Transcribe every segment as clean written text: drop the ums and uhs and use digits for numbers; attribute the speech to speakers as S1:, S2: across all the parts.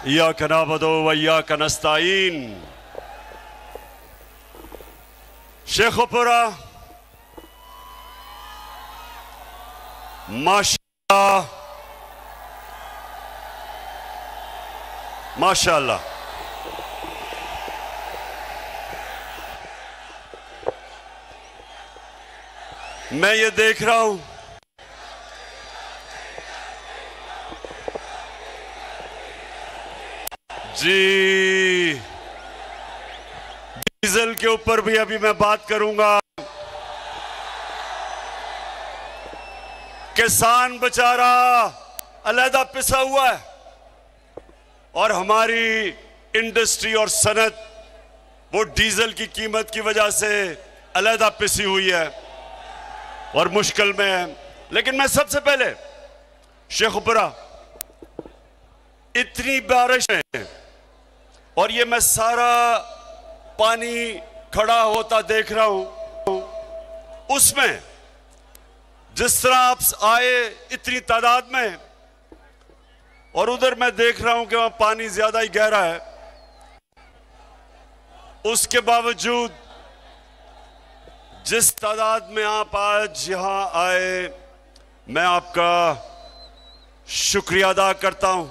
S1: इय्याका नअबुदु व इय्याका नस्तईन। शेखुपुरा माशाअल्लाह माशाअल्लाह। मैं ये देख रहा हूं जी, डीजल के ऊपर भी अभी मैं बात करूंगा। किसान बेचारा अलहदा पिसा हुआ है और हमारी इंडस्ट्री और सनत वो डीजल की कीमत की वजह से अलहदा पिसी हुई है और मुश्किल में है। लेकिन मैं सबसे पहले शेखुपुरा इतनी बारिश है और ये मैं सारा पानी खड़ा होता देख रहा हूं, उसमें जिस तरह आप आए इतनी तादाद में और उधर मैं देख रहा हूं कि वहां पानी ज्यादा ही गहरा है, उसके बावजूद जिस तादाद में आप आज यहां आए, मैं आपका शुक्रिया अदा करता हूं।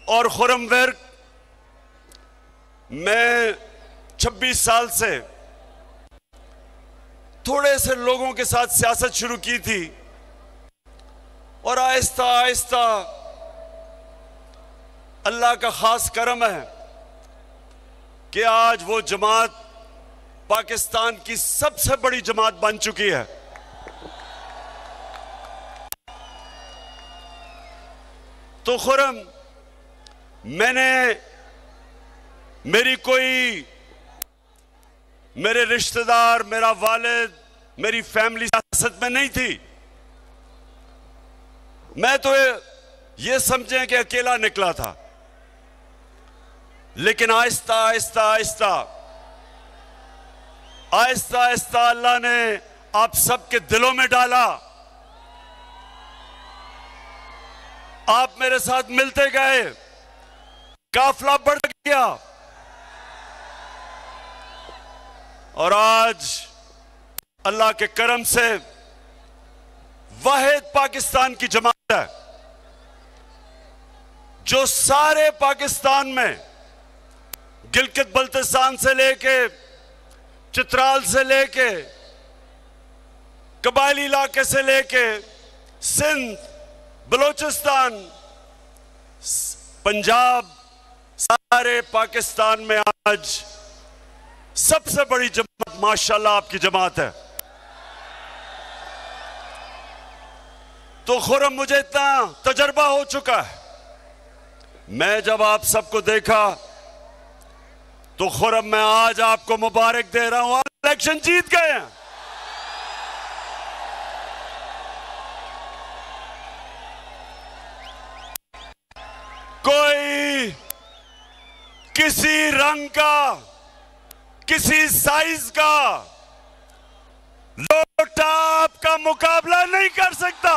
S1: और खुर्रम वर्क, मैं 26 साल से थोड़े से लोगों के साथ सियासत शुरू की थी और आहिस्ता आहिस्ता अल्लाह का खास करम है कि आज वो जमात पाकिस्तान की सबसे बड़ी जमात बन चुकी है। तो खुर्रम, मैंने मेरे रिश्तेदार, मेरा वालिद, मेरी फैमिली सियासत में नहीं थी। मैं तो ये समझें कि अकेला निकला था, लेकिन आहिस्ता आहिस्ता आहिस्ता आहिस्ता आहिस्ता अल्लाह ने आप सबके दिलों में डाला। आप मेरे साथ मिलते गए, काफिला बढ़ गया और आज अल्लाह के करम से वाहिद पाकिस्तान की जमात है जो सारे पाकिस्तान में गिलगित बल्तिस्तान से लेके चित्राल से लेके कबायली इलाके से लेके सिंध, बलोचिस्तान, पंजाब, सारे पाकिस्तान में आज सबसे बड़ी जमात माशाल्लाह आपकी जमात है। तो खुर्रम, मुझे इतना तजर्बा हो चुका है, मैं जब आप सबको देखा तो खुर्रम मैं आज आपको मुबारक दे रहा हूं, आप इलेक्शन जीत गए हैं। कोई किसी रंग का, किसी साइज का लोटा आपका मुकाबला नहीं कर सकता।